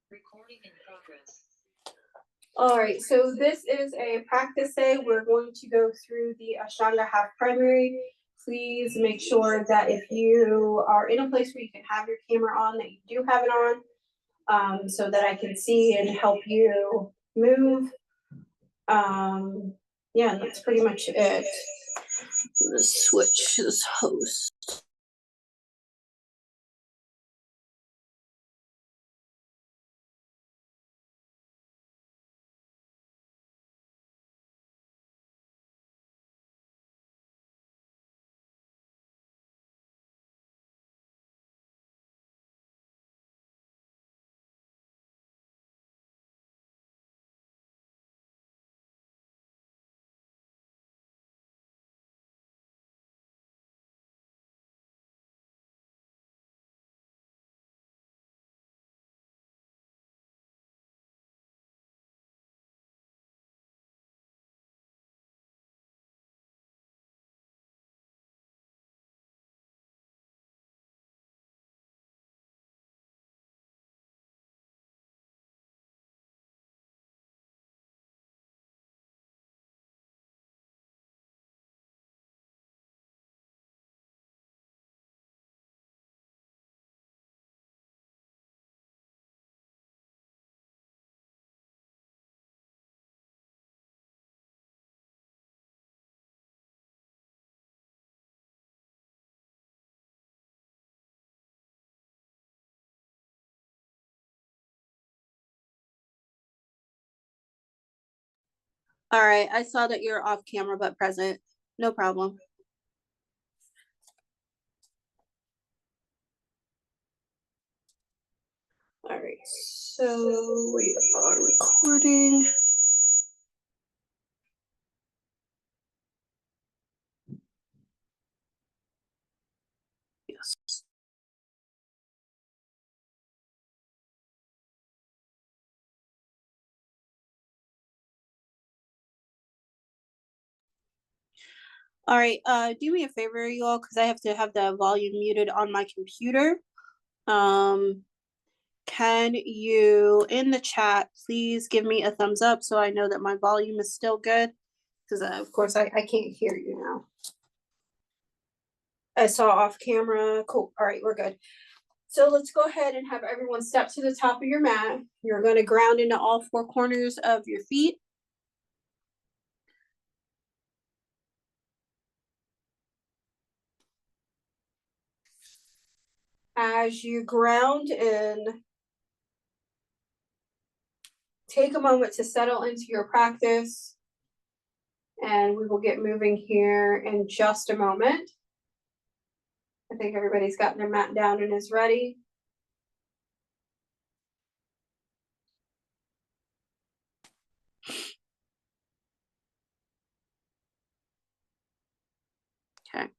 Recording in progress. All right, so this is a practice day. We're going to go through the Ashtanga half primary. Please make sure that if you are in a place where you can have your camera on, that you do have it on, so that I can see and help you move. Yeah, that's pretty much it. Let's switch this host. All right, I saw that you're off camera but present. No problem. All right, so we are recording. Yes. All right, do me a favor, you all, because I have to have the volume muted on my computer. Can you, in the chat, please give me a thumbs up so I know that my volume is still good? Because, of course, I can't hear you now. I saw off camera. Cool. All right, we're good. So let's go ahead and have everyone step to the top of your mat. You're going to ground into all four corners of your feet. As you ground in, take a moment to settle into your practice, and we will get moving here in just a moment. I think everybody's gotten their mat down and is ready. Okay.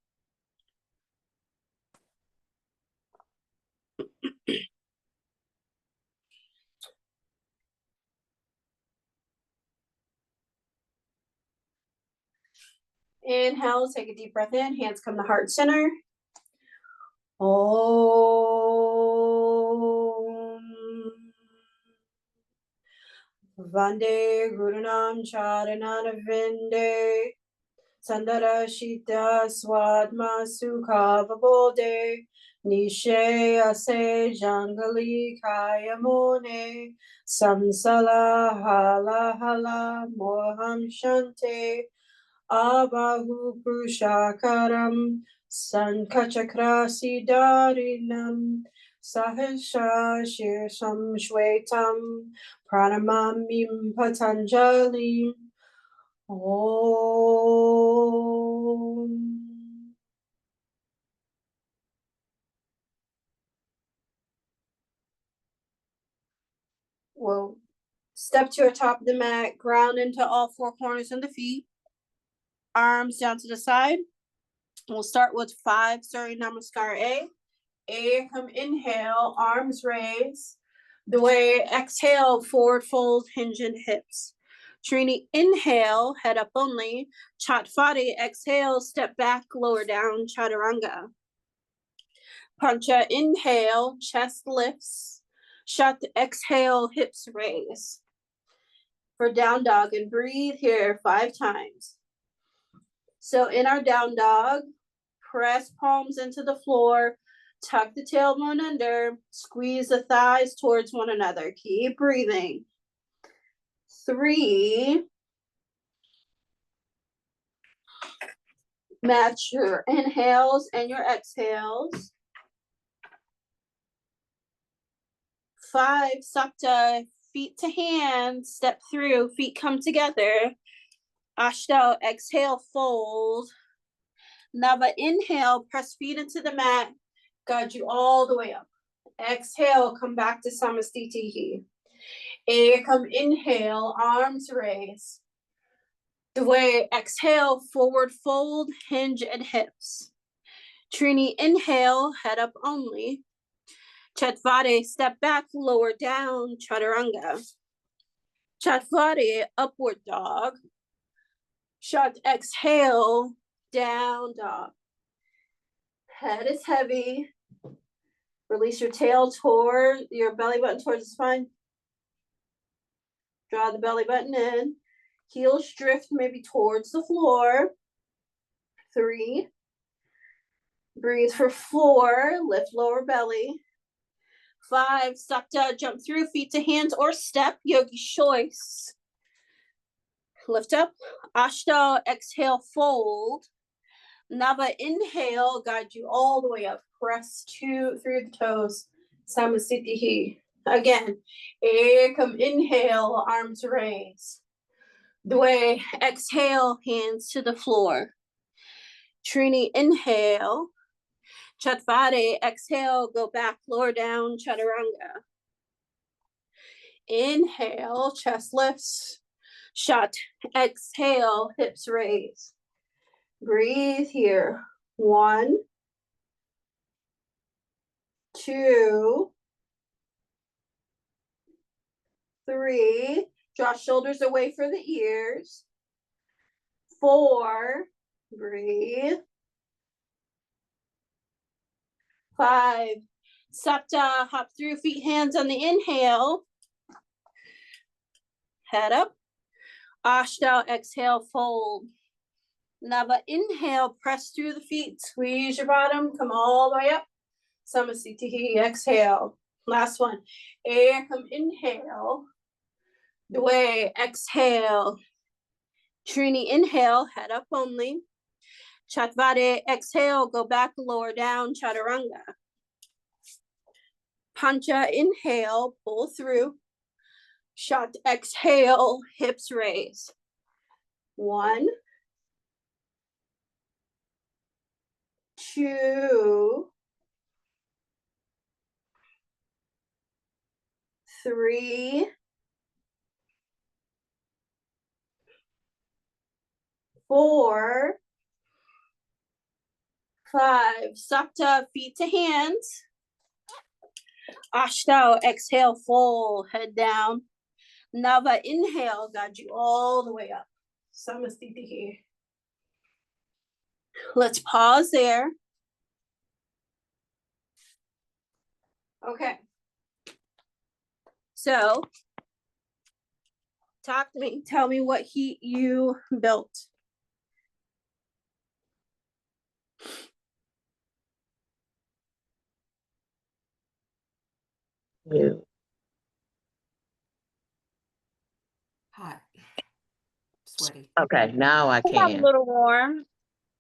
Inhale, take a deep breath in, hands come to heart center. Om. Vande Gurunam Charanana Vinde Sandara Shita Swadma Sukha Vabode Nishe Ase Jangali Kayamone Samsala Hala Hala Moham Shante Abahu Purushakaram Sankachakrasi Darinam Sahasha Shirsham Shwetam Pranamamim Patanjali Om. We'll step to the top of the mat, ground into all four corners of the feet. Arms down to the side. We'll start with 5 Surya Namaskar A. A, come inhale, arms raise. The way exhale, forward fold, hinge and hips. Trini, inhale, head up only. Chatfadi, exhale, step back, lower down, chaturanga. Pancha, inhale, chest lifts. Shut the exhale, hips raise. For down dog, and breathe here 5 times. So in our down dog, press palms into the floor, tuck the tailbone under, squeeze the thighs towards one another. Keep breathing. 3. Match your inhales and your exhales. 5, Sapta, feet to hands, step through, feet come together. Ashta, exhale, fold. Nava, inhale, press feet into the mat, guide you all the way up. Exhale, come back to Samastitihi. Ekam, inhale, arms raise. Dway, exhale, forward fold, hinge and hips. Trini, inhale, head up only. Chatvade, step back, lower down, chaturanga. Chatvade, upward dog. Shat, exhale, down dog. Head is heavy. Release your tail toward your belly button towards the spine. Draw the belly button in. Heels drift maybe towards the floor. 3. Breathe for 4. Lift lower belly. 5. Sakta, jump through, feet to hands or step, yogi choice. Lift up. Ashta, exhale, fold. Nava, inhale, guide you all the way up. Press through the toes. Samasthiti. Again. Ekam, inhale, arms raise. Dway, exhale, hands to the floor. Trini, inhale. Chatvade, exhale, go back, lower down, chaturanga. Inhale, chest lifts. Shat, exhale, hips raise. Breathe here. 1, 2, 3. Draw shoulders away for the ears. 4. Breathe. 5. Sapta, hop through, feet, hands on the inhale. Head up. Ashta, exhale, fold. Nava, inhale, press through the feet, squeeze your bottom, come all the way up. Samasthiti, exhale. Last one. Ekam, inhale. Dway, exhale. Trini, inhale, head up only. Chatvade, exhale, go back, lower down, chaturanga. Pancha, inhale, pull through. Shat, exhale, hips raise. 1, 2, 3, 4, 5. Sakta, feet to hands. Ashta, exhale, fold, head down. Nava, inhale, guide you all the way up. Samasthiti. Let's pause there. Okay. So, talk to me. Tell me what heat you built. Hot. Sweaty. Okay, now I Got a can. little warm.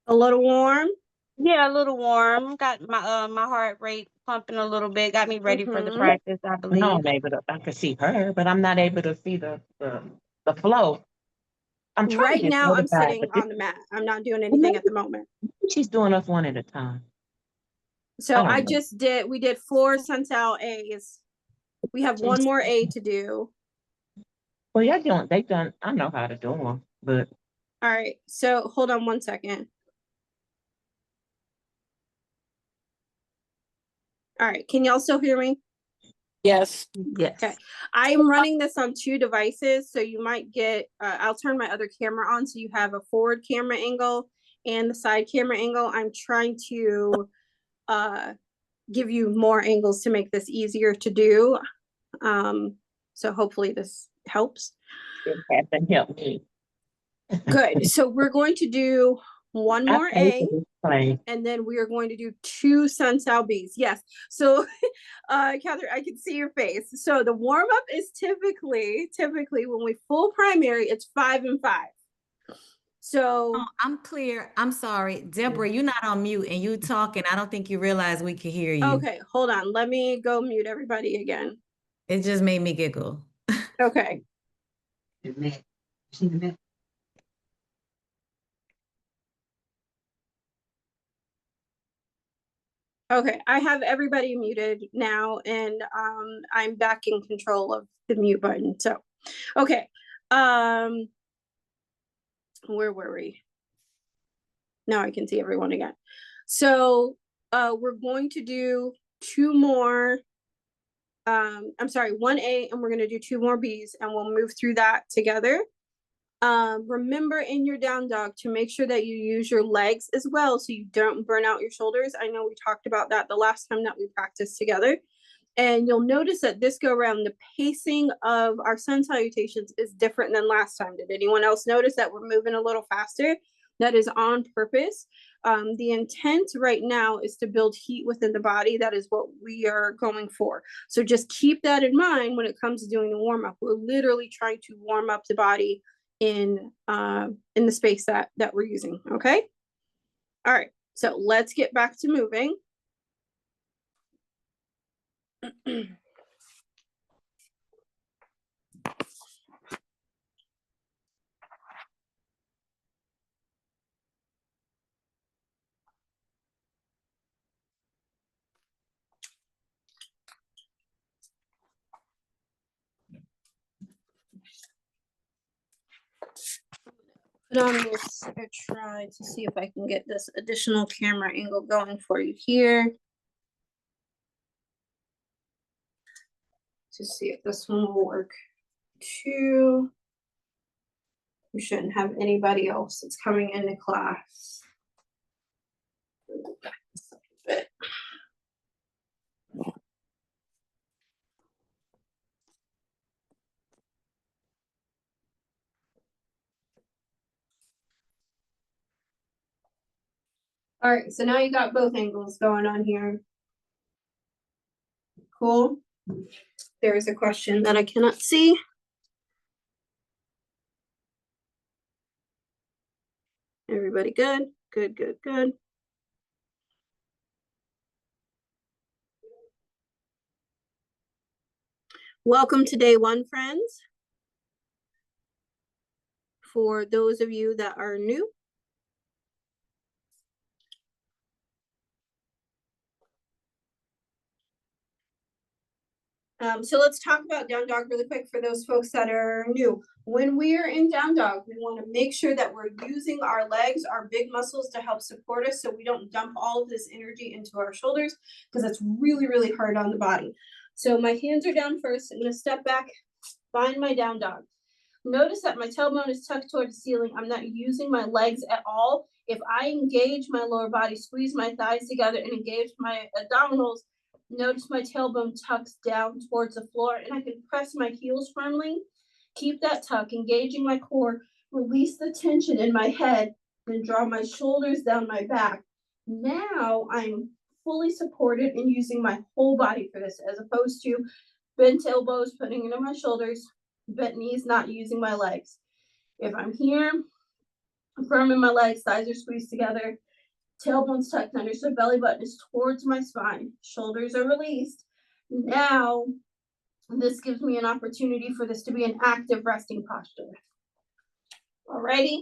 A little warm? Yeah, a little warm. Got my heart rate pumping a little bit. Got me ready for the practice, I Now believe. I'm able to. I can see her, but I'm not able to see the flow. I'm trying to Right get now, I'm notified, sitting but on the mat. I'm not doing anything at the moment. she's doing us one at a time. So I don't know. we did 4 centile A's. We have one more A to do. Well, yeah, they done. I know how to do them, but All right. So hold on one second. All right. Can y'all still hear me? yes. Okay. I'm running this on 2 devices, so you might get, I'll turn my other camera on so you have a forward camera angle and the side camera angle. I'm trying to give you more angles to make this easier to do. So hopefully this helps. It hasn't helped me. Good. So we're going to do one more A, Play. and then we are going to do 2 Sun Sal Bs. Yes. So, Catherine, I can see your face. So the warm up is typically when we full primary, it's 5 and 5. So Oh, I'm clear. I'm sorry. Deborah, you're not on mute and you talking. I don't think you realize we can hear you. okay, hold on. Let me go mute everybody again. It just made me giggle. Okay. Okay, I have everybody muted now, and I'm back in control of the mute button. So, okay, where were we? Now I can see everyone again. So, we're going to do 2 more. I'm sorry, 1 A, and we're going to do 2 more Bs, and we'll move through that together. Remember in your down dog to make sure that you use your legs as well so you don't burn out your shoulders. I know we talked about that the last time that we practiced together. And you'll notice that this go around, the pacing of our sun salutations is different than last time. Did anyone else notice that we're moving a little faster? That is on purpose. The intent right now is to build heat within the body. That is what we are going for. So just keep that in mind when it comes to doing the warm up. We're literally trying to warm up the body in the space that we're using. Okay. All right. So let's get back to moving. Put on this or try to see if I can get this additional camera angle going for you here. To see if this one will work too. We shouldn't have anybody else that's coming into class. All right, so now you got both angles going on here. Cool. There is a question that I cannot see. Everybody good? Good, good, good. Welcome to day 1, friends. For those of you that are new, so let's talk about down dog really quick for those folks that are new. When we are in down dog, we want to make sure that we're using our legs, our big muscles to help support us so we don't dump all of this energy into our shoulders because that's really, really hard on the body. So my hands are down first. I'm going to step back, find my down dog. Notice that my tailbone is tucked toward the ceiling. I'm not using my legs at all. If I engage my lower body, squeeze my thighs together and engage my abdominals, notice my tailbone tucks down towards the floor and I can press my heels firmly. Keep that tuck, engaging my core, release the tension in my head and draw my shoulders down my back. Now I'm fully supported and using my whole body for this as opposed to bent elbows, putting it on my shoulders, bent knees, not using my legs. If I'm here, I'm firm in my legs, thighs are squeezed together, tailbone's tucked under, so belly button is towards my spine, shoulders are released. Now, this gives me an opportunity for this to be an active resting posture. Alrighty?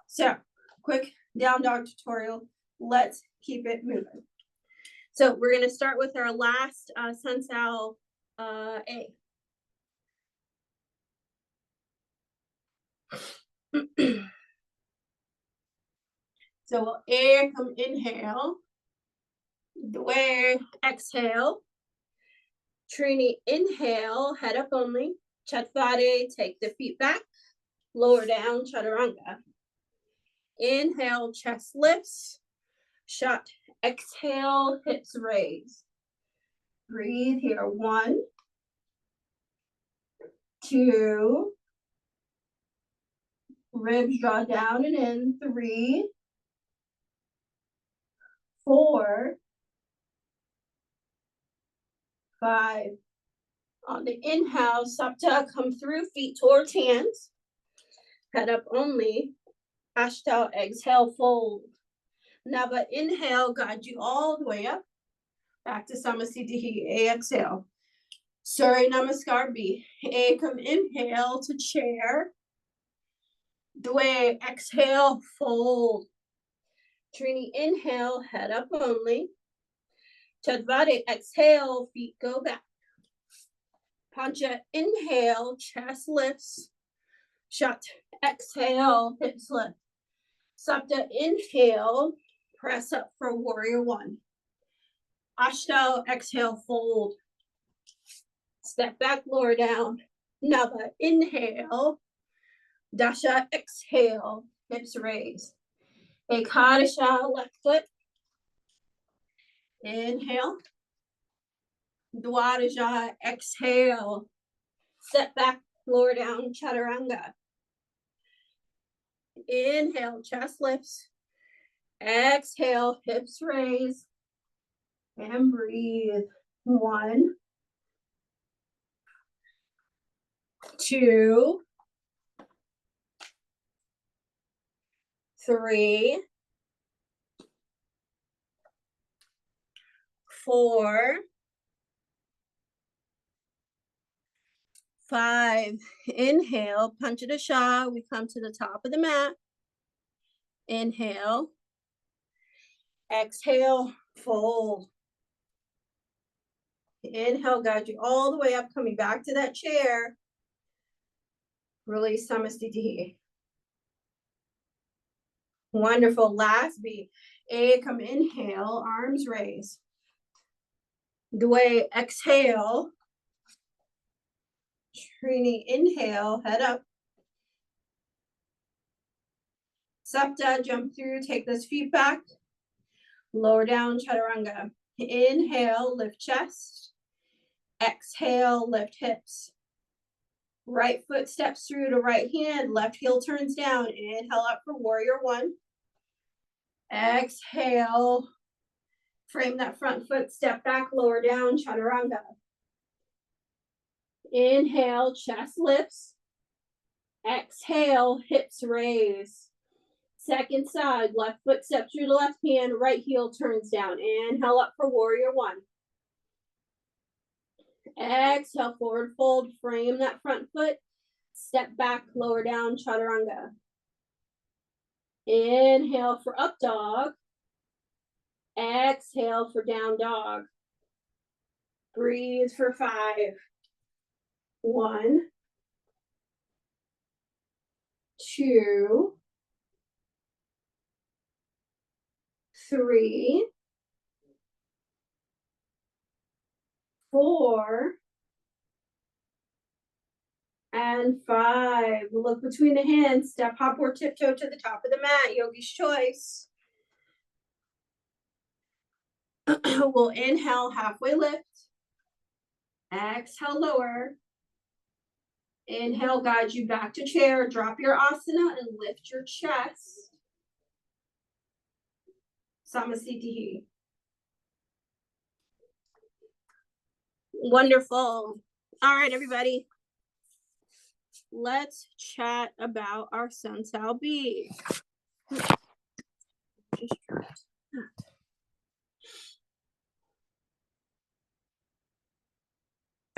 So, quick down dog tutorial. Let's keep it moving. So, we're going to start with our last Sun Sal A. So we'll air, come inhale, Dware, exhale, Trini, inhale, head up only, Chaturanga, take the feet back, lower down, Chaturanga. Inhale, chest lifts, shut, exhale, hips raise. Breathe here. 1, 2. Ribs draw down and in. 3, 4, 5. On the inhale, sapta, come through, feet towards hands. Head up only. Ashta, exhale, fold. Nava, inhale, guide you all the way up. Back to Samasthiti. Exhale. Surya Namaskar B. Ekam, inhale to chair. Dwe, exhale, fold. Trini, inhale, head up only. Chadvade, exhale, feet go back. Pancha, inhale, chest lifts. Shat, exhale, hips lift. Sapta, inhale, press up for warrior 1. Ashta, exhale, fold. Step back, lower down. Nava, inhale. Dasha, exhale, hips raise. Ekadasha, left foot. Inhale. Dwadaja, exhale. Step back, lower down, chaturanga. Inhale, chest lifts. Exhale, hips raise. And breathe. 1, 2, 3, 4, 5. Inhale, Panchadasha. We come to the top of the mat. Inhale. Exhale, fold. Inhale, guide you all the way up, coming back to that chair. Release Samasthiti. Wonderful. Last beat. Ekam, inhale, arms raise. Dwe, exhale. Trini, inhale, head up. Sapta, jump through, take those feet back. Lower down, chaturanga. Inhale, lift chest. Exhale, lift hips. Right foot steps through to right hand, left heel turns down. Inhale up for warrior 1. Exhale. Frame that front foot, step back, lower down, chaturanga. Inhale, chest lifts. Exhale, hips raise. Second side, left foot steps through the left hand, right heel turns down. Inhale up for warrior 1. Exhale, forward fold, frame that front foot. Step back, lower down, chaturanga. Inhale for up dog. Exhale for down dog. Breathe for 5. 1, 2, 3, 4, and 5. Look between the hands, step, hop, or tiptoe to the top of the mat, yogi's choice. We'll inhale, halfway lift. Exhale, lower. Inhale, guide you back to chair. Drop your asana and lift your chest. Samasthiti. Wonderful. All right, everybody. Let's chat about our Sun Sao B.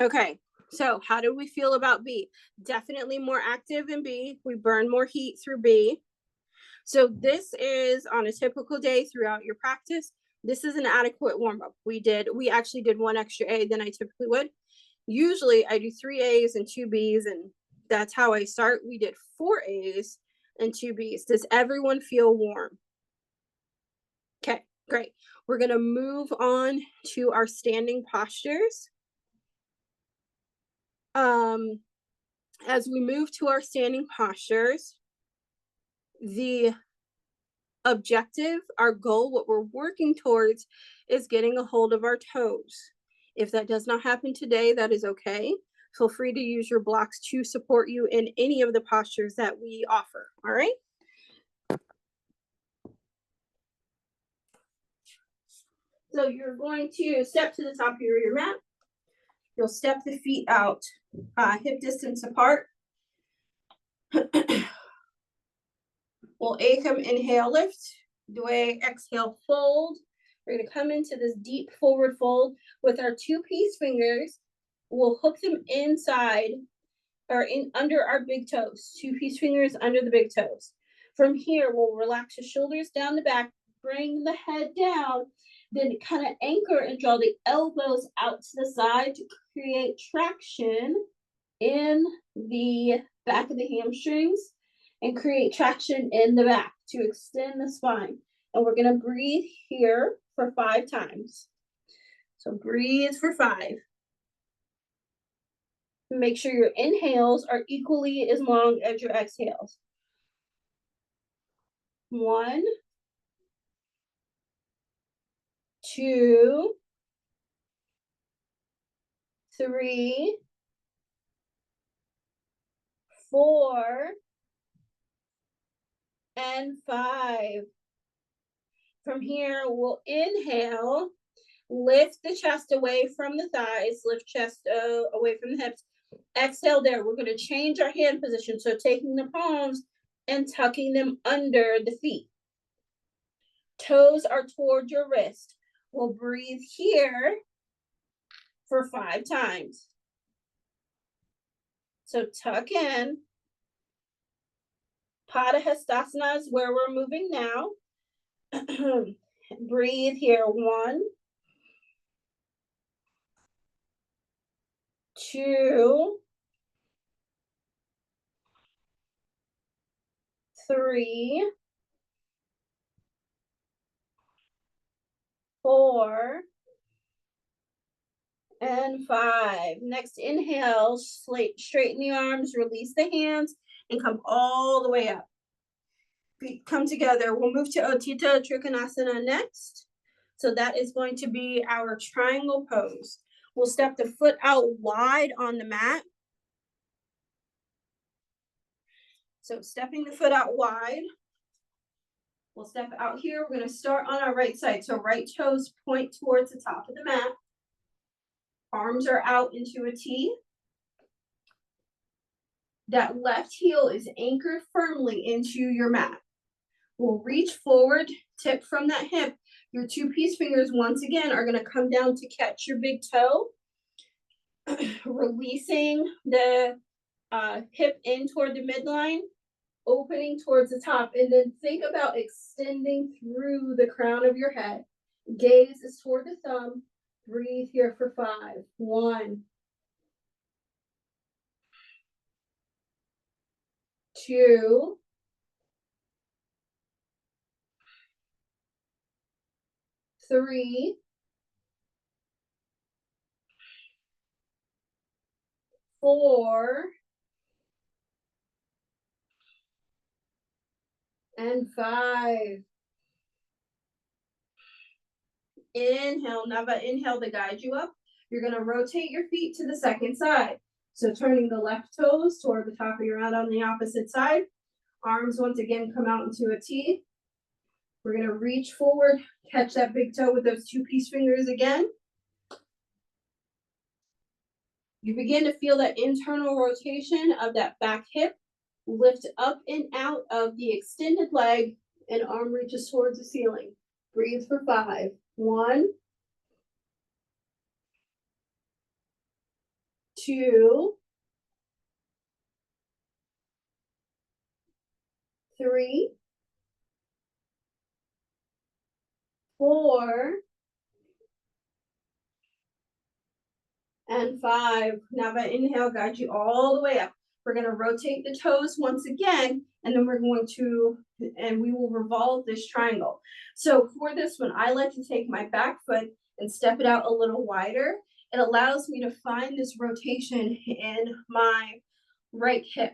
Okay, so how do we feel about B? Definitely more active in B. We burn more heat through B. So this is on a typical day throughout your practice. This is an adequate warm-up. We actually did 1 extra A than I typically would. Usually I do 3 A's and 2 B's, and that's how I start. We did 4 A's and 2 B's. Does everyone feel warm? Okay, great. We're gonna move on to our standing postures. As we move to our standing postures, the objective, our goal, what we're working towards is getting a hold of our toes. If that does not happen today, that is okay. Feel free to use your blocks to support you in any of the postures that we offer. All right. So you're going to step to the top of your mat. You'll step the feet out hip distance apart. We'll come inhale, lift. The way exhale, fold. We're going to come into this deep forward fold with our 2 peace fingers. We'll hook them inside or in under our big toes. 2 peace fingers under the big toes. From here, we'll relax the shoulders down the back, bring the head down, then kind of anchor and draw the elbows out to the side to create traction in the back of the hamstrings and create traction in the back to extend the spine. And we're going to breathe here for 5 times. So breathe for 5. Make sure your inhales are equally as long as your exhales. 1, 2, 3, 4, and 5. From here, we'll inhale, lift the chest away from the thighs, lift chest away from the hips. Exhale there. We're going to change our hand position. So taking the palms and tucking them under the feet. Toes are toward your wrist. We'll breathe here for 5 times. So tuck in. Padahastasana is where we're moving now. Breathe here. 1, 2, 3, 4, and 5. Next inhale, straighten the arms, release the hands, and come all the way up. Feet come together. We'll move to Utthita Trikonasana next. So that is going to be our triangle pose. We'll step the foot out wide on the mat. So stepping the foot out wide. We'll step out here. We're going to start on our right side. So right toes point towards the top of the mat. Arms are out into a T. That left heel is anchored firmly into your mat. We'll reach forward, tip from that hip. Your 2 peace fingers, once again, are going to come down to catch your big toe. Releasing the hip in toward the midline, opening towards the top. And then think about extending through the crown of your head. Gaze is toward the thumb. Breathe here for 5. 1, 2, 3, 4, and 5. Inhale, Nava, inhale to guide you up. You're going to rotate your feet to the second side. So turning the left toes toward the top of your mat on the opposite side. Arms once again come out into a T. We're going to reach forward, catch that big toe with those 2 peace fingers again. You begin to feel that internal rotation of that back hip. Lift up and out of the extended leg and arm reaches towards the ceiling. Breathe for 5. 1, 2, 3, 4, and 5. Now by inhale, guide you all the way up. We're going to rotate the toes once again, and then we're going to, and we will revolve this triangle. So for this one, I like to take my back foot and step it out a little wider. It allows me to find this rotation in my right hip.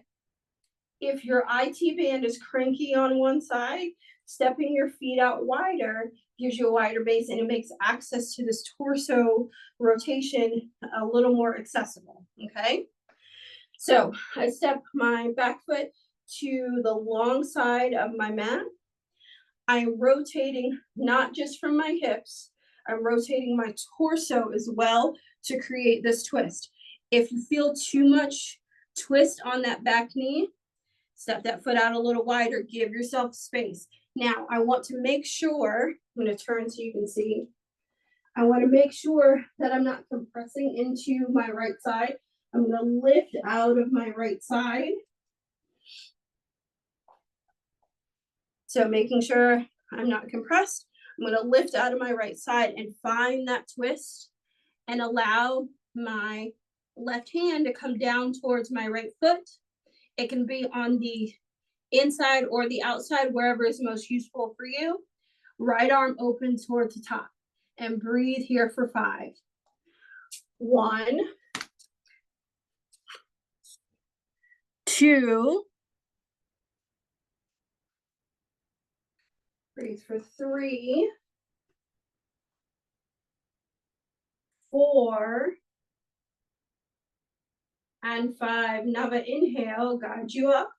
If your IT band is cranky on one side, Stepping your feet out wider gives you a wider base, and it makes access to this torso rotation a little more accessible, okay? So I step my back foot to the long side of my mat. I'm rotating not just from my hips, I'm rotating my torso as well to create this twist. If you feel too much twist on that back knee, step that foot out a little wider, give yourself space. Now, I want to make sure, I'm going to turn so you can see. I want to make sure that I'm not compressing into my right side. I'm going to lift out of my right side. So making sure I'm not compressed. I'm going to lift out of my right side and find that twist and allow my left hand to come down towards my right foot. It can be on the inside or the outside, wherever is most useful for you. Right arm open towards the top, and breathe here for 5. 1, 2, breathe for 3, 4, and 5. Nava inhale, guide you up.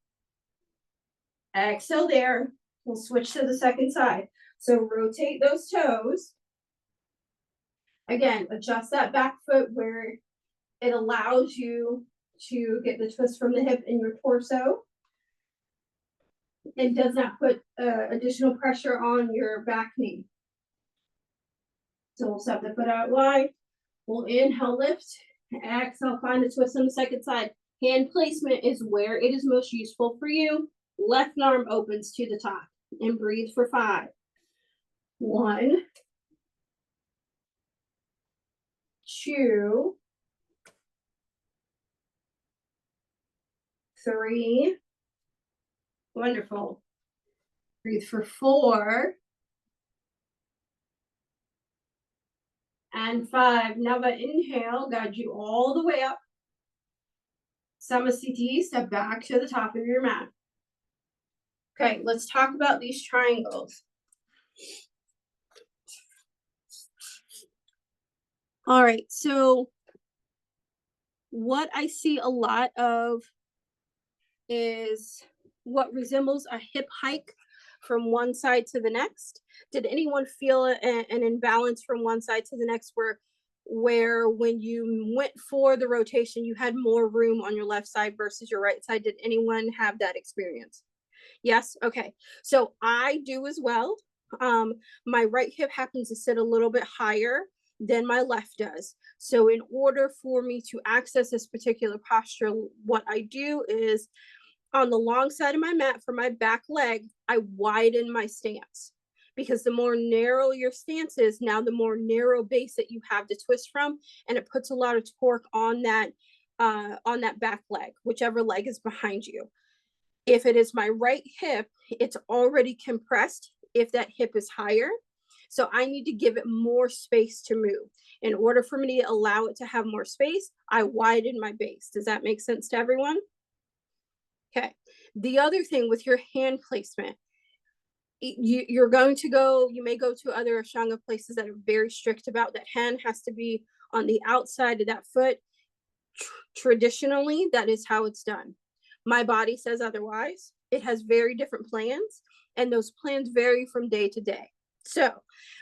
Exhale there. We'll switch to the second side. So rotate those toes. Again, adjust that back foot where it allows you to get the twist from the hip in your torso. It does not put additional pressure on your back knee. So we'll step the foot out wide. We'll inhale, lift. Exhale, find the twist on the second side. Hand placement is where it is most useful for you. Left arm opens to the top, and breathe for 5. 1, 2, 3. Wonderful. Breathe for 4. And 5. Nava inhale, guide you all the way up. Samasthiti, step back to the top of your mat. Okay, let's talk about these triangles. All right, so what I see a lot of is what resembles a hip hike from one side to the next. Did anyone feel an imbalance from one side to the next where when you went for the rotation, you had more room on your left side versus your right side? Did anyone have that experience? Yes? Okay. So I do as well. My right hip happens to sit a little bit higher than my left does. So in order for me to access this particular posture, what I do is on the long side of my mat for my back leg, I widen my stance, because the more narrow your stance is, now the more narrow base that you have to twist from, and it puts a lot of torque on that back leg, whichever leg is behind you. If it is my right hip, it's already compressed if that hip is higher. So I need to give it more space to move. In order for me to allow it to have more space, I widen my base. Does that make sense to everyone? Okay. The other thing with your hand placement, you may go to other Ashtanga places that are very strict about that. Hand has to be on the outside of that foot. Traditionally, that is how it's done. My body says otherwise. It has very different plans, and those plans vary from day to day. So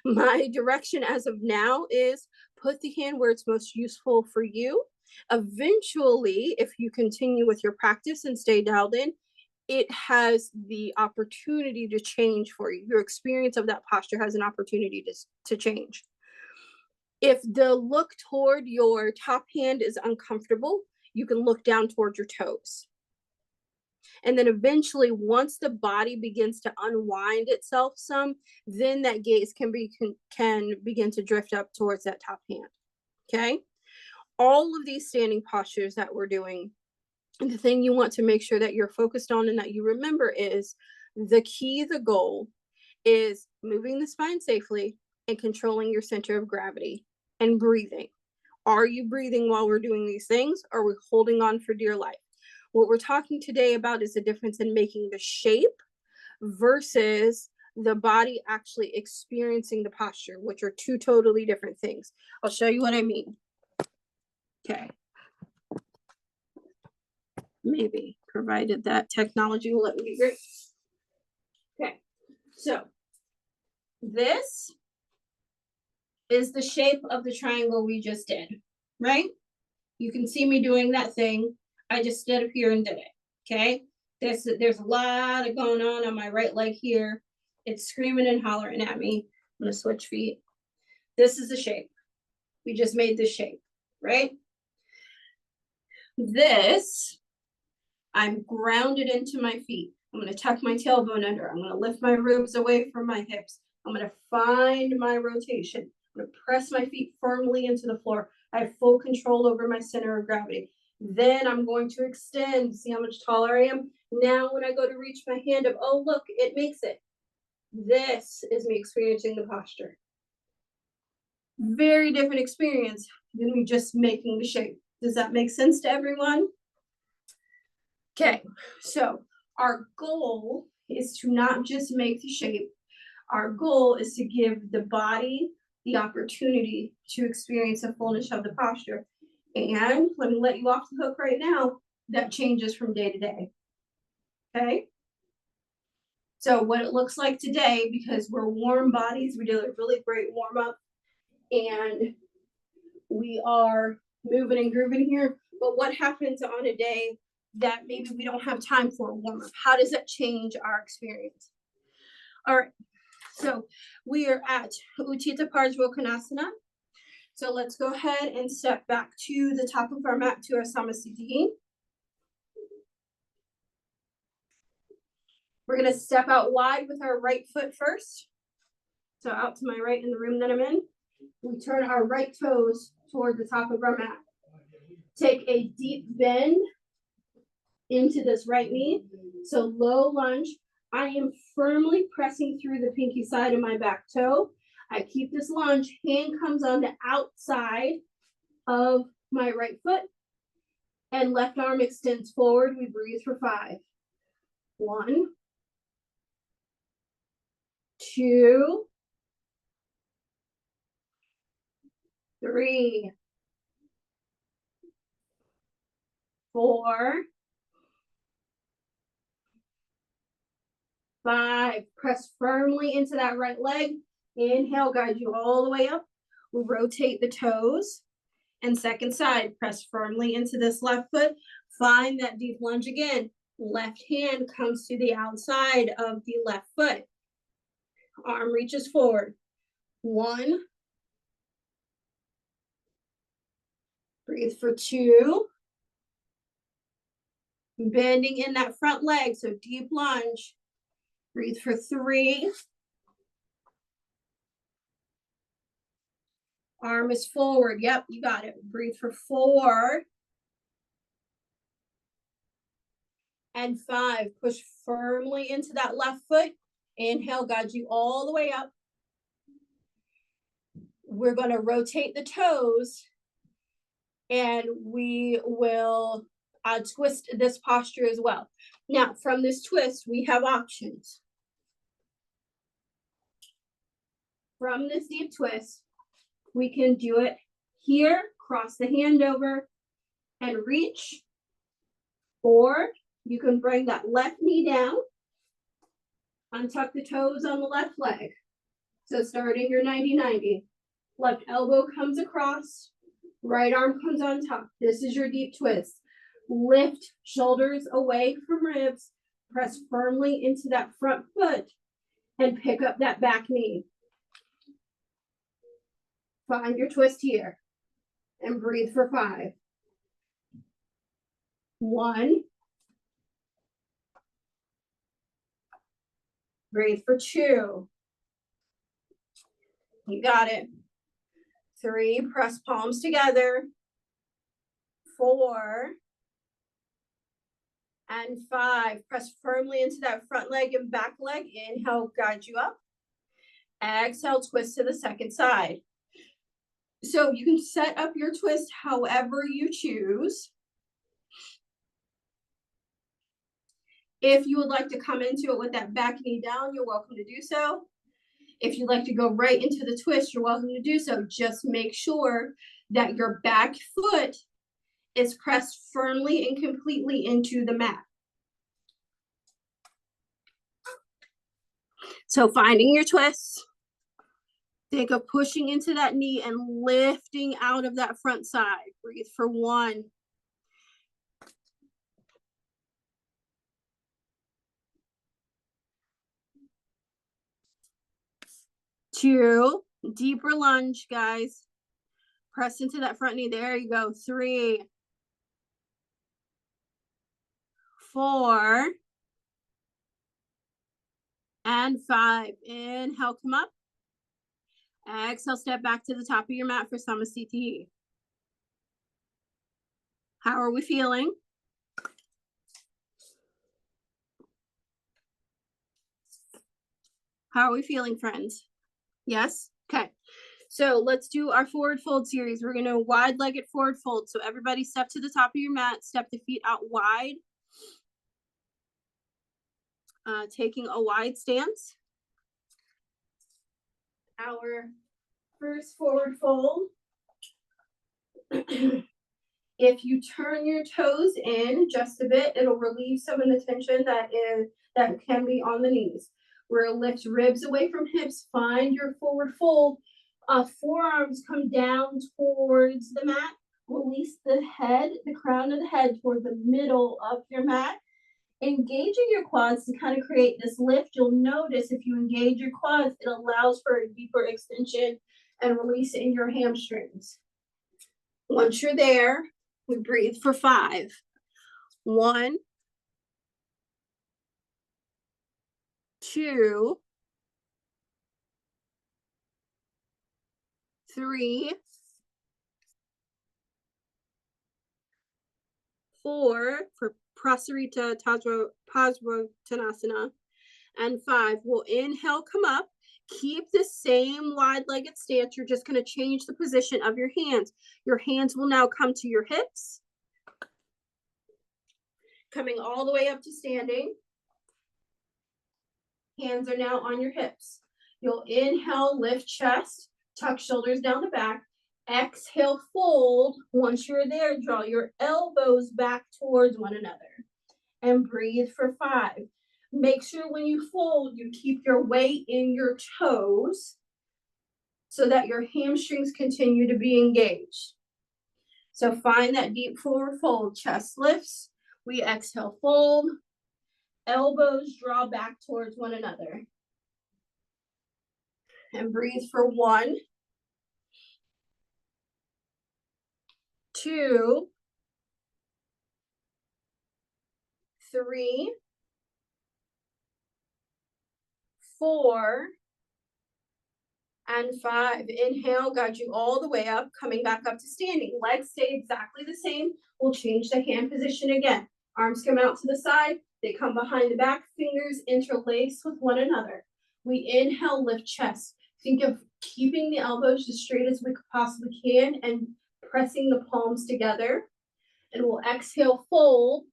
my direction as of now is put the hand where it's most useful for you. Eventually, if you continue with your practice and stay dialed in, it has the opportunity to change for you. Your experience of that posture has an opportunity to change. If the look toward your top hand is uncomfortable, you can look down toward your toes. And then eventually, once the body begins to unwind itself some, then that gaze can begin to drift up towards that top hand. Okay? All of these standing postures that we're doing, the thing you want to make sure that you're focused on and that you remember is the key, the goal is moving the spine safely and controlling your center of gravity and breathing. Are you breathing while we're doing these things? Or are we holding on for dear life? What we're talking today about is the difference in making the shape versus the body actually experiencing the posture, which are two totally different things. I'll show you what I mean. Okay. Maybe, provided that technology will let me be great. Okay, so this is the shape of the triangle we just did, right? You can see me doing that thing. I just stood up here and did it, okay? There's a lot of going on my right leg here. It's screaming and hollering at me. I'm gonna switch feet. This is the shape. We just made this shape, right? This, I'm grounded into my feet. I'm gonna tuck my tailbone under. I'm gonna lift my ribs away from my hips. I'm gonna find my rotation. I'm gonna press my feet firmly into the floor. I have full control over my center of gravity. Then I'm going to extend. See how much taller I am? Now when I go to reach my hand up, oh look, it makes it. This is me experiencing the posture. Very different experience than me just making the shape. Does that make sense to everyone? Okay, so our goal is to not just make the shape. Our goal is to give the body the opportunity to experience the fullness of the posture. And let me let you off the hook right now, that changes from day to day. Okay? So what it looks like today, because we're warm bodies, we did a really great warm up and we are moving and grooving here. But what happens on a day that maybe we don't have time for a warm up? How does that change our experience? All right, so we are at Utthita Parshvottanasana. So let's go ahead and step back to the top of our mat to our Samasthiti. We're gonna step out wide with our right foot first. So out to my right in the room that I'm in. We turn our right toes toward the top of our mat. Take a deep bend into this right knee. So low lunge. I am firmly pressing through the pinky side of my back toe. I keep this lunge. Hand comes on the outside of my right foot. And left arm extends forward. We breathe for 5. 1, 2, 3, 4, 5. Press firmly into that right leg. Inhale, guide you all the way up. We'll rotate the toes. And second side, press firmly into this left foot. Find that deep lunge again. Left hand comes to the outside of the left foot. Arm reaches forward. 1. Breathe for 2. Bending in that front leg, so deep lunge. Breathe for 3. Arm is forward. Yep, you got it. Breathe for 4. And 5. Push firmly into that left foot. Inhale, guide you all the way up. We're going to rotate the toes. And we will twist this posture as well. Now, from this twist, we have options. From this deep twist, we can do it here, cross the hand over and reach, or you can bring that left knee down, untuck the toes on the left leg. So starting your 90-90, left elbow comes across, right arm comes on top. This is your deep twist. Lift shoulders away from ribs, press firmly into that front foot and pick up that back knee. Find your twist here and breathe for 5. 1. Breathe for 2. You got it. 3, press palms together. 4. And 5, press firmly into that front leg and back leg. Inhale, guide you up. Exhale, twist to the second side. So you can set up your twist however you choose. If you would like to come into it with that back knee down, you're welcome to do so. If you'd like to go right into the twist, you're welcome to do so. Just make sure that your back foot is pressed firmly and completely into the mat. So finding your twist, think of pushing into that knee and lifting out of that front side. Breathe for 1. 2, deeper lunge, guys. Press into that front knee. There you go. 3, 4, and 5. Inhale, come up. Exhale, step back to the top of your mat for Samasthiti. How are we feeling? How are we feeling, friends? Yes? Okay. So let's do our forward fold series. We're going to wide-legged forward fold. So everybody step to the top of your mat, step the feet out wide. Taking a wide stance. Our first forward fold. If you turn your toes in just a bit, it'll relieve some of the tension that can be on the knees. We're gonna lift ribs away from hips. Find your forward fold. Forearms come down towards the mat. Release the head, the crown of the head toward the middle of your mat. Engaging your quads to kind of create this lift. You'll notice if you engage your quads, it allows for a deeper extension and release in your hamstrings. Once you're there, we breathe for 5. 1, 2, 3, 4 for Prasarita Paswottanasana, and 5. We'll inhale, come up. Keep the same wide-legged stance. You're just going to change the position of your hands. Your hands will now come to your hips, coming all the way up to standing. Hands are now on your hips. You'll inhale, lift chest, tuck shoulders down the back. Exhale, fold. Once you're there, draw your elbows back towards one another and breathe for 5. Make sure when you fold, you keep your weight in your toes so that your hamstrings continue to be engaged. So find that deep forward fold. Chest lifts. We exhale, fold. Elbows draw back towards one another. And breathe for 1, 2, 3, 4, and 5. Inhale, guide you all the way up, coming back up to standing. Legs stay exactly the same. We'll change the hand position again. Arms come out to the side. They come behind the back. Fingers interlace with one another. We inhale, lift chest. Think of keeping the elbows as straight as we possibly can and pressing the palms together. And we'll exhale, fold.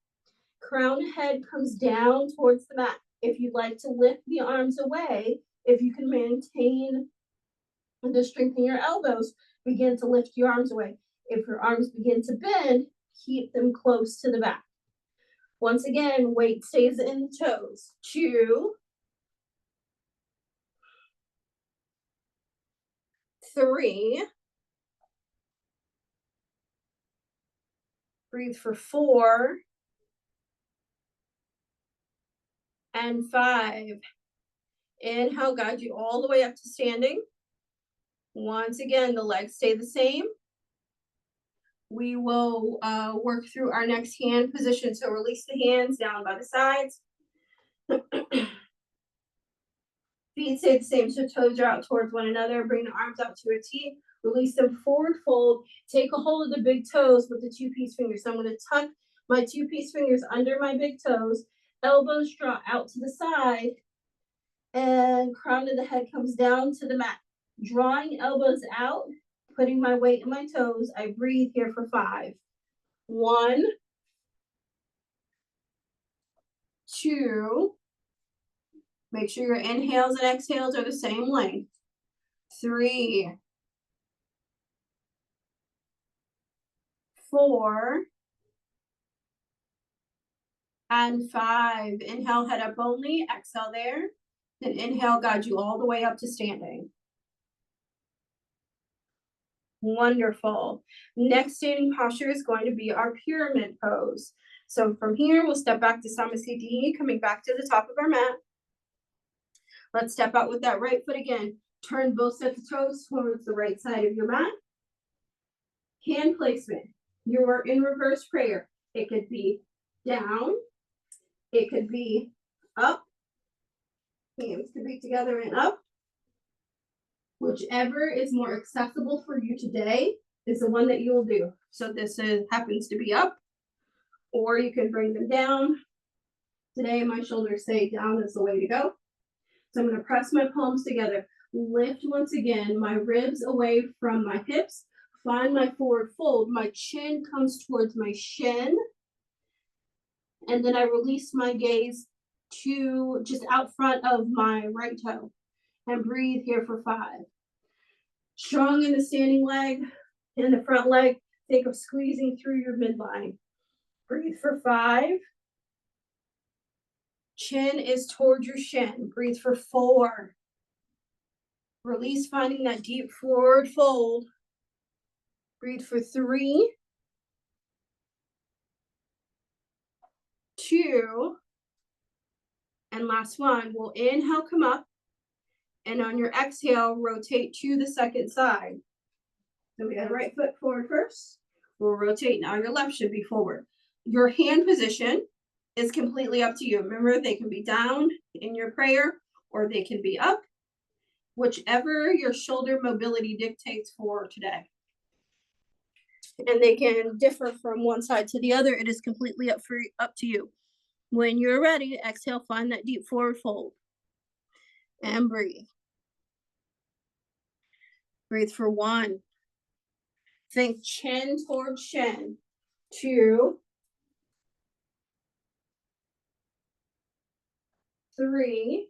Crown head comes down towards the mat. If you'd like to lift the arms away, if you can maintain the strength in your elbows, begin to lift your arms away. If your arms begin to bend, keep them close to the back. Once again, weight stays in the toes. 2, 3, breathe for 4, and 5. Inhale, guide you all the way up to standing. Once again, the legs stay the same. We will work through our next hand position. So release the hands down by the sides. Feet stay the same, so toes are out towards one another. Bring the arms up to a T. Release them forward fold. Take a hold of the big toes with the 2-piece fingers. So I'm going to tuck my 2-piece fingers under my big toes. Elbows draw out to the side. And crown of the head comes down to the mat. Drawing elbows out, putting my weight in my toes. I breathe here for 5. 1, 2. Make sure your inhales and exhales are the same length. 3, 4, and 5. Inhale, head up only, exhale there. Then inhale, guide you all the way up to standing. Wonderful. Next standing posture is going to be our pyramid pose. So from here, we'll step back to Samasthiti, coming back to the top of our mat. Let's step out with that right foot again. Turn both sets of toes towards the right side of your mat. Hand placement. You are in reverse prayer. It could be down. It could be up. Hands could be together and up. Whichever is more accessible for you today is the one that you will do. So this happens to be up, or you can bring them down. Today, my shoulders say down is the way to go. So I'm going to press my palms together. Lift once again, my ribs away from my hips. Find my forward fold. My chin comes towards my shin. And then I release my gaze to just out front of my right toe. And breathe here for 5. Strong in the standing leg and the front leg. Think of squeezing through your midline. Breathe for 5. Chin is towards your shin. Breathe for 4. Release, finding that deep forward fold. Breathe for 3, 2, and last one. We'll inhale, come up, and on your exhale, rotate to the second side. So we got right foot forward first. We'll rotate. Now your left should be forward. Your hand position is completely up to you. Remember, they can be down in your prayer or they can be up, whichever your shoulder mobility dictates for today. And they can differ from one side to the other. It is completely up to you. When you're ready, exhale, find that deep forward fold. And breathe. Breathe for 1. Think chin towards shin. 2, 3,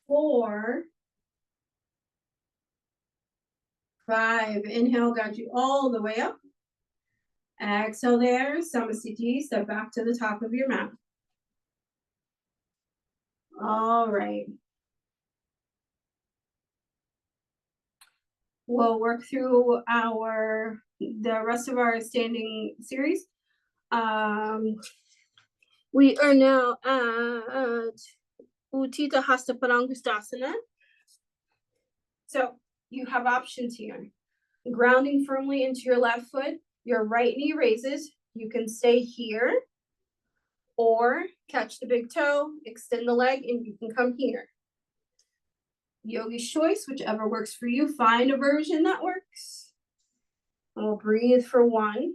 4, 5. Inhale, guide you all the way up. Exhale there, Samasthiti, step back to the top of your mat. All right. We'll work through the rest of our standing series. We are now at Utthita Hasta Padangusthasana. So you have options here. Grounding firmly into your left foot, your right knee raises. You can stay here or catch the big toe, extend the leg, and you can come here. Yogi's choice, whichever works for you. Find a version that works. And we'll breathe for 1.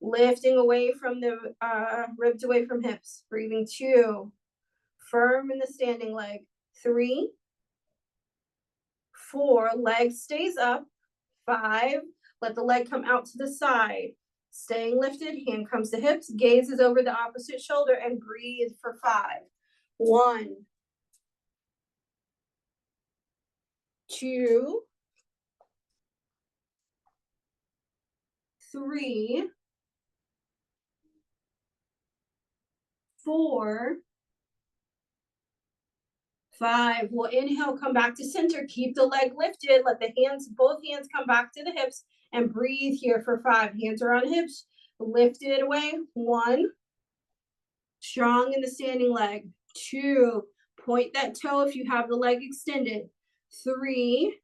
Lifting away from the ribs away from hips. Breathing 2. Firm in the standing leg. 3, 4. Leg stays up. 5. Let the leg come out to the side. Staying lifted. Hand comes to hips. Gaze is over the opposite shoulder and breathe for 5. 1, 2, 3, 4, 5. We'll inhale, come back to center. Keep the leg lifted. Let both hands come back to the hips and breathe here for 5. Hands are on hips. Lift it away. 1. Strong in the standing leg. 2. Point that toe if you have the leg extended. 3,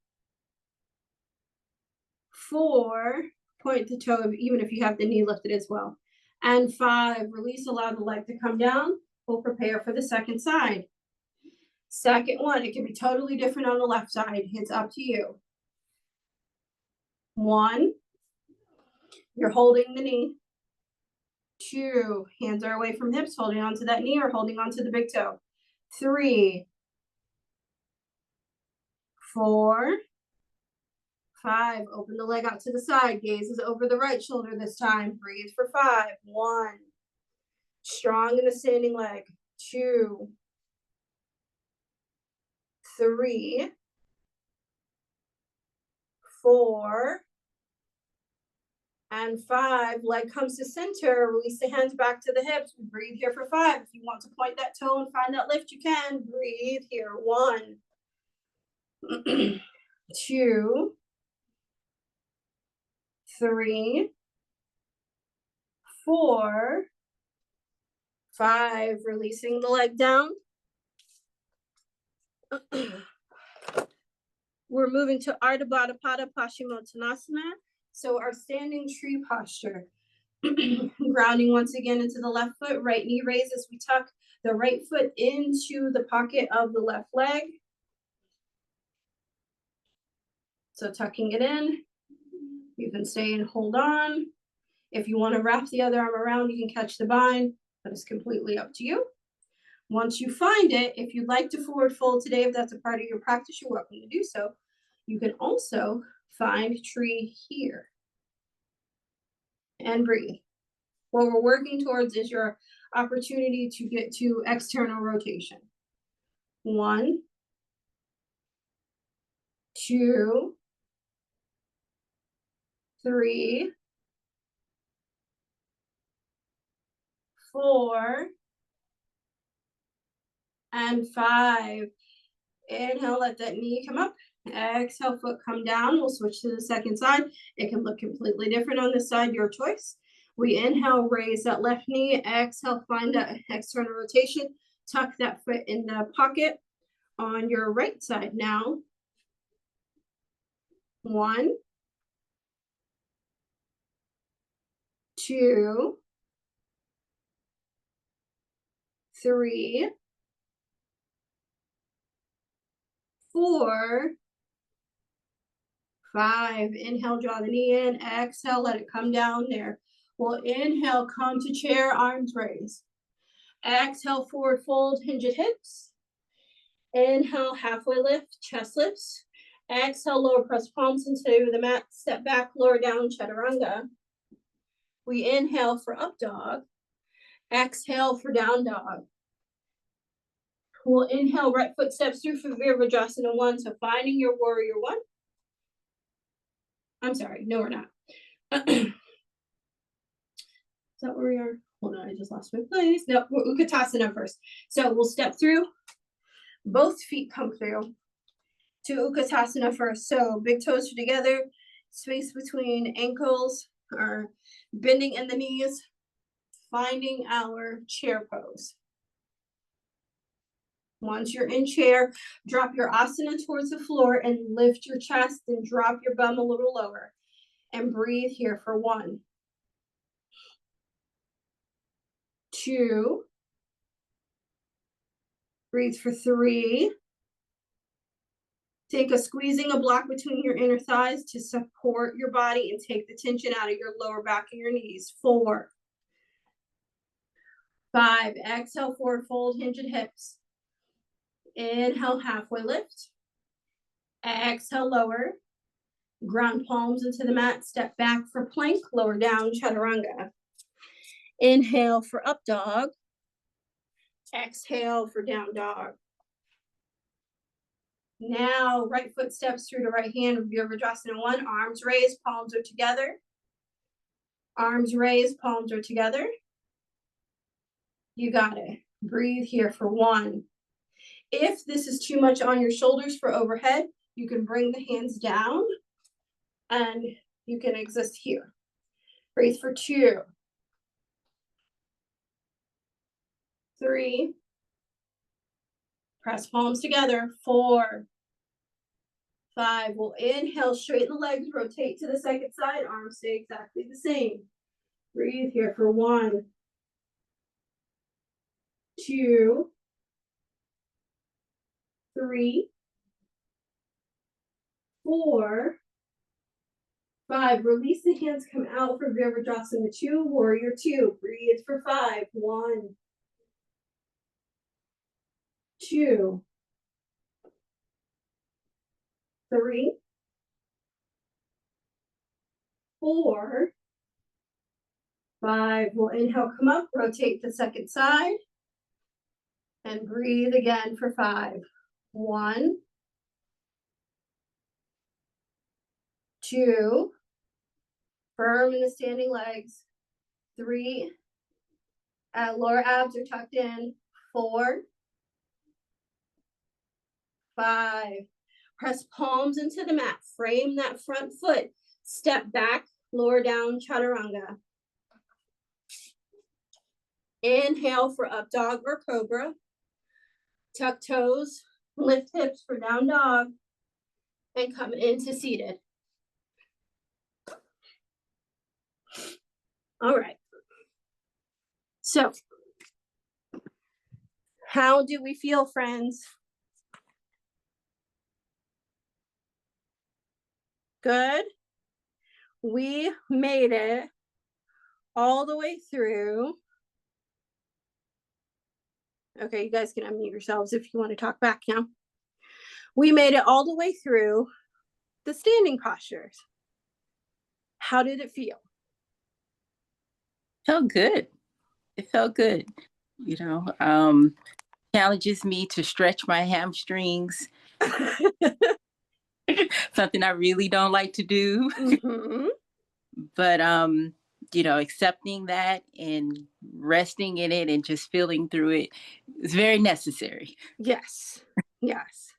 4. Point the toe even if you have the knee lifted as well. And 5. Release, allow the leg to come down. We'll prepare for the second side. Second one, it can be totally different on the left side. It's up to you. 1, you're holding the knee. 2, hands are away from hips, holding onto that knee or holding onto the big toe. 3, 4, 5, open the leg out to the side, gaze is over the right shoulder this time. Breathe for 5. 1. Strong in the standing leg. 2, 3, 4, and 5. Leg comes to center. Release the hands back to the hips. Breathe here for 5. If you want to point that toe and find that lift, you can. Breathe here. 1, 2, 3, 4, 5. Releasing the leg down. We're moving to Ardha Baddha Pada Paschimottanasana. So our standing tree posture. Grounding once again into the left foot, right knee raises. We tuck the right foot into the pocket of the left leg. So tucking it in. You can stay and hold on. If you want to wrap the other arm around, you can catch the bind. That is completely up to you. Once you find it, if you'd like to forward fold today, if that's a part of your practice, you're welcome to do so. You can also find tree here and breathe. What we're working towards is your opportunity to get to external rotation. 1, 2, 3, 4, and 5. Inhale, let that knee come up. Exhale, foot come down. We'll switch to the second side. It can look completely different on this side, your choice. We inhale, raise that left knee. Exhale, find that external rotation. Tuck that foot in the pocket on your right side now. 1, 2, 3, 4, 5. Inhale, draw the knee in. Exhale, let it come down there. We'll inhale, come to chair, arms raised. Exhale, forward fold, hinge at hips. Inhale, halfway lift, chest lifts. Exhale, lower press palms into the mat, step back, lower down, chaturanga. We inhale for up dog. Exhale for down dog. We'll inhale, right foot steps through for Virabhadrasana 1. So finding your warrior 1. I'm sorry, no, we're not. Is that where we are? Hold on, I just lost my place. No, Utkatasana first. So we'll step through. Both feet come through to Utkatasana first. So big toes are together, space between ankles are bending in the knees, finding our chair pose. Once you're in chair, drop your asana towards the floor and lift your chest and drop your bum a little lower. And breathe here for 1, 2, breathe for 3. Take a squeezing a block between your inner thighs to support your body and take the tension out of your lower back and your knees. 4, 5. Exhale, forward fold, hinge at hips. Inhale, halfway lift. Exhale, lower. Ground palms into the mat, step back for plank, lower down, chaturanga. Inhale for up dog. Exhale for down dog. Now, right foot steps through the right hand, Virabhadrasana 1. Arms raised, palms are together. Arms raised, palms are together. You got it. Breathe here for 1. If this is too much on your shoulders for overhead, you can bring the hands down and you can exist here. Breathe for 2, 3, press palms together, 4, 5. We'll inhale, straighten the legs, rotate to the second side, arms stay exactly the same. Breathe here for 1, 2, 3, 4, 5. Release the hands, come out for Virabhadrasana 2, warrior 2. Breathe for 5, 1, 2, 3, 4, 5. We'll inhale, come up, rotate the second side, and breathe again for 5. 1, 2, firm in the standing legs. 3, lower abs are tucked in. 4, 5. Press palms into the mat. Frame that front foot. Step back, lower down, chaturanga. Inhale for up dog or cobra. Tuck toes, lift hips for down dog, and come into seated. All right. So, how do we feel, friends? Good. We made it all the way through. Okay, you guys can unmute yourselves if you want to talk back now. We made it all the way through the standing postures. How did it feel? Felt good. It felt good. You know, challenges me to stretch my hamstrings, something I really don't like to do. Mm-hmm. But, you know, accepting that and resting in it and just feeling through it is very necessary. Yes. Yes.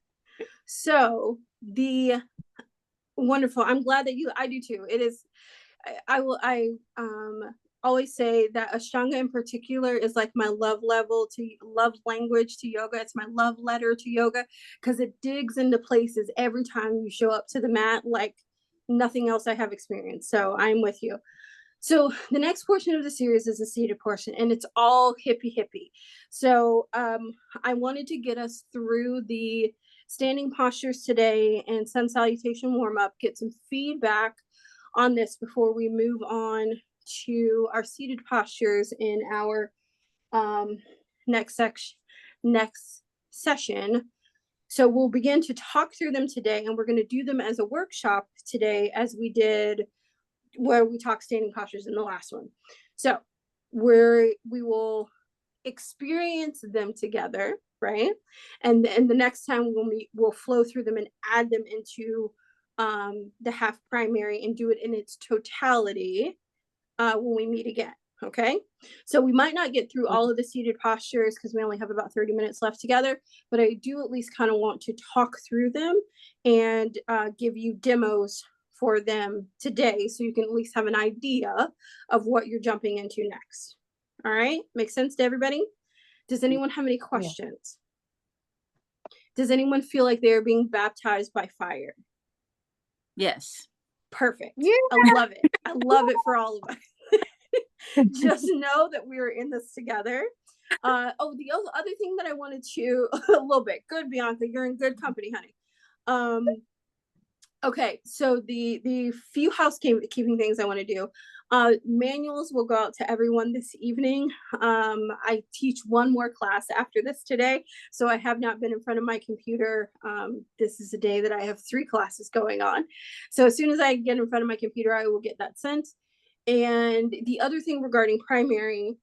So wonderful. I'm glad that I do too. It is, I always say that Ashtanga in particular is like my love language to yoga. It's my love letter to yoga because it digs into places every time you show up to the mat like nothing else I have experienced. So I'm with you. So the next portion of the series is the seated portion, and it's all hippie. So I wanted to get us through the standing postures today and sun salutation warm up, get some feedback on this before we move on to our seated postures in our next session. So we'll begin to talk through them today, and we're going to do them as a workshop today, as we did where we talked standing postures in the last one. So we will experience them together, right? And the next time we'll meet, we'll flow through them and add them into the half primary and do it in its totality when we meet again. Okay, so we might not get through all of the seated postures because we only have about 30 minutes left together, but I do at least kind of want to talk through them and give you demos for them today so you can at least have an idea of what you're jumping into next. All right, makes sense to everybody? Does anyone have any questions? Does anyone feel like they're being baptized by fire? Yes. Perfect. Yeah. I love it. I love it for all of us. Just know that we are in this together. The other thing that I wanted to a little bit. Good, Bianca, you're in good company, honey. Okay, so the few housekeeping things I want to do. Manuals will go out to everyone this evening. I teach one more class after this today, so I have not been in front of my computer. This is a day that I have 3 classes going on. So as soon as I get in front of my computer, I will get that sent. And the other thing regarding primary,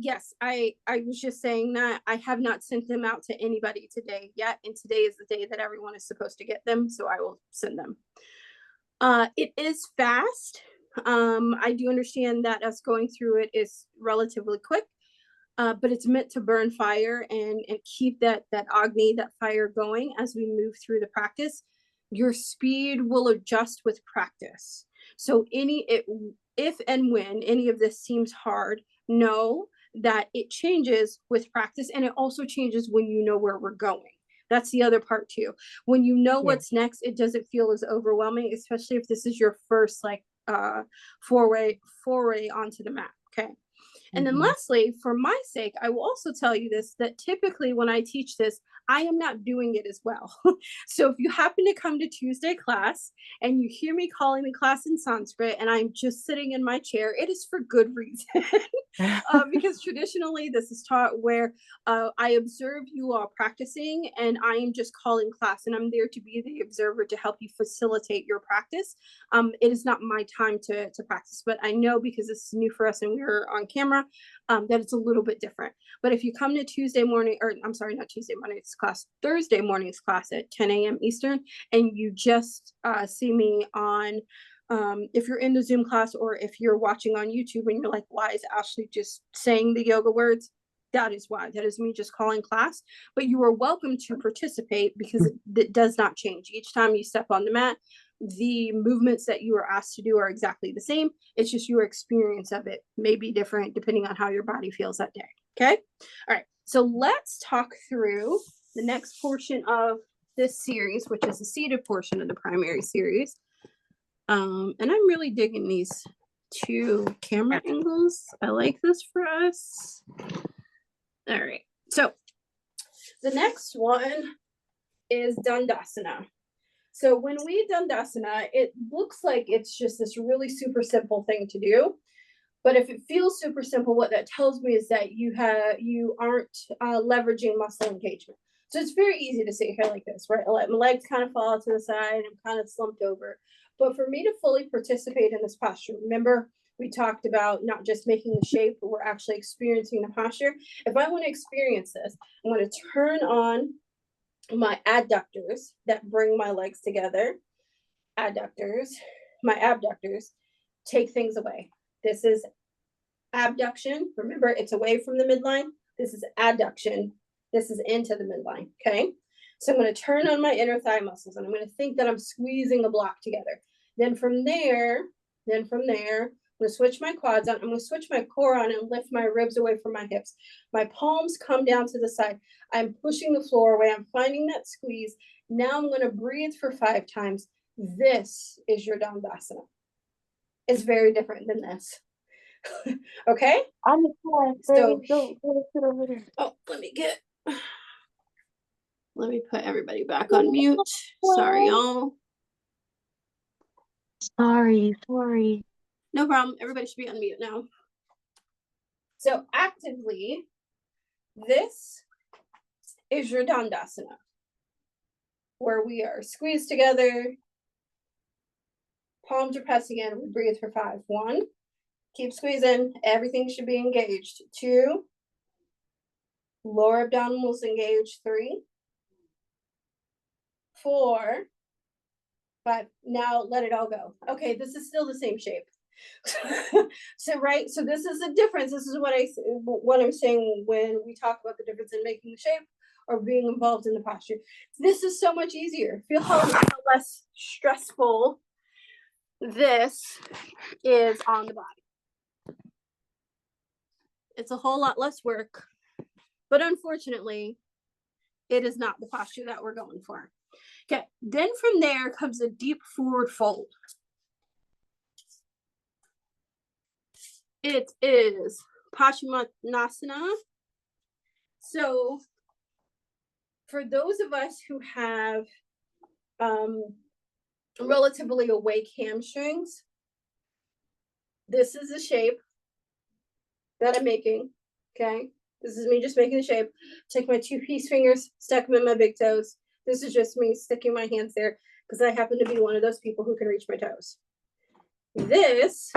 yes, I was just saying that I have not sent them out to anybody today yet, and today is the day that everyone is supposed to get them, so I will send them. It is fast. I do understand that us going through it is relatively quick, but it's meant to burn fire and keep that Agni, that fire going as we move through the practice. Your speed will adjust with practice. So if and when any of this seems hard, know that it changes with practice, and it also changes when you know where we're going. That's the other part too. When you know what's next, it doesn't feel as overwhelming, especially if this is your first foray onto the mat. Okay. And then lastly, for my sake, I will also tell you this, that typically when I teach this, I am not doing it as well. So if you happen to come to Tuesday class and you hear me calling the class in Sanskrit and I'm just sitting in my chair, it is for good reason. Because traditionally this is taught where I observe you all practicing and I am just calling class and I'm there to be the observer to help you facilitate your practice. It is not my time to practice, but I know because this is new for us and we're on camera, that it's a little bit different. But if you come to Tuesday morning, or I'm sorry, not Tuesday morning's class, Thursday morning's class at 10 a.m. Eastern, and you just see me on, if you're in the Zoom class or if you're watching on YouTube and you're like, why is Ashley just saying the yoga words? That is why. That is me just calling class. But you are welcome to participate because it does not change. Each time you step on the mat, the movements that you are asked to do are exactly the same. It's just your experience of it may be different depending on how your body feels that day. Okay. All right. So let's talk through the next portion of this series, which is the seated portion of the primary series. And I'm really digging these two camera angles. I like this for us. All right. So the next one is Dandasana. So when we Dandasana, it looks like it's just this really super simple thing to do. But if it feels super simple, what that tells me is that you aren't leveraging muscle engagement. So it's very easy to sit here like this, right? I let my legs kind of fall to the side. I'm kind of slumped over. But for me to fully participate in this posture, remember we talked about not just making the shape, but we're actually experiencing the posture. If I want to experience this, I'm going to turn on my adductors that bring my legs together. Adductors, my abductors take things away. This is abduction. Remember, it's away from the midline. This is adduction. This is into the midline. Okay. So I'm going to turn on my inner thigh muscles and I'm going to think that I'm squeezing a block together. Then from there, I'm going to switch my quads on. I'm going to switch my core on and lift my ribs away from my hips. My palms come down to the side. I'm pushing the floor away. I'm finding that squeeze. Now I'm going to breathe for 5 times. This is your Dandasana. It's very different than this. Okay? I'm sorry. So, Oh, let me put everybody back on mute. Sorry, y'all. sorry. No problem. Everybody should be on mute now. So actively, this is your Dandasana, where we are squeezed together. Palms are pressing in. We breathe for 5. 1. Keep squeezing. Everything should be engaged. 2. Lower abdominals engaged. 3. 4. 5. Now let it all go. Okay, this is still the same shape. So right, so this is the difference. This is what I'm saying when we talk about the difference in making the shape or being involved in the posture. This is so much easier. Feel how less stressful this is on the body. It's a whole lot less work, but unfortunately, it is not the posture that we're going for. Okay, then from there comes a deep forward fold. It is Paschimottanasana. So for those of us who have relatively awake hamstrings, this is the shape that I'm making. Okay, this is me just making the shape. Take my 2 peace fingers, stuck them in my big toes. This is just me sticking my hands there because I happen to be one of those people who can reach my toes. This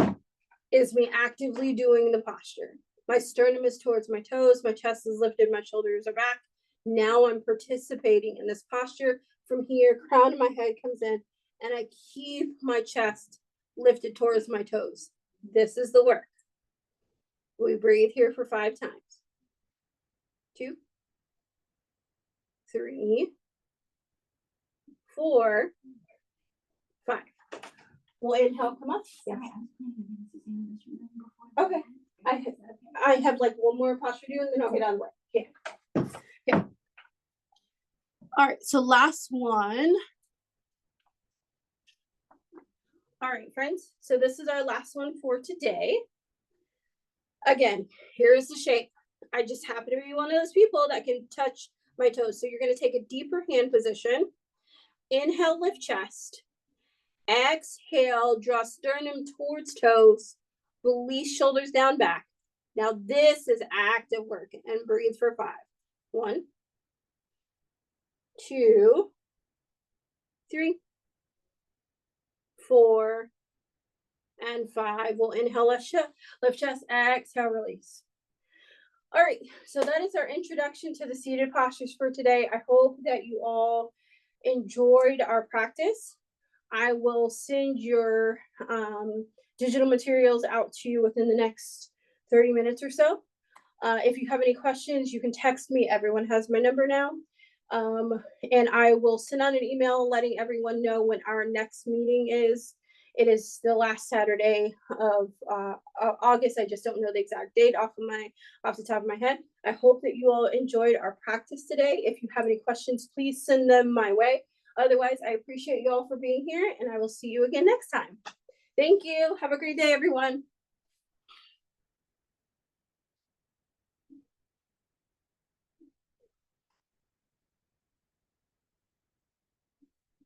is me actively doing the posture. My sternum is towards my toes, my chest is lifted, my shoulders are back. Now I'm participating in this posture. From here, crown of my head comes in, and I keep my chest lifted towards my toes. This is the work. We breathe here for 5 times. 2, 3, 4, 5. We'll inhale, come up. Yeah. Okay. I have like one more posture to do and then I'll get on the way. Yeah. Okay. All right. So last one. All right, friends. So this is our last one for today. Again, here's the shape. I just happen to be one of those people that can touch my toes. So you're going to take a deeper hand position. Inhale, lift chest. Exhale, draw sternum towards toes. Release shoulders down, back. Now this is active work, and breathe for 5. 1, 2, 3, 4, and 5. We'll inhale, lift chest, exhale, release. All right, so that is our introduction to the seated postures for today. I hope that you all enjoyed our practice. I will send your digital materials out to you within the next 30 minutes or so. If you have any questions, you can text me. Everyone has my number now. And I will send out an email letting everyone know when our next meeting is. It is the last Saturday of August. I just don't know the exact date off the top of my head. I hope that you all enjoyed our practice today. If you have any questions, please send them my way. Otherwise, I appreciate you all for being here, and I will see you again next time. Thank you. Have a great day, everyone.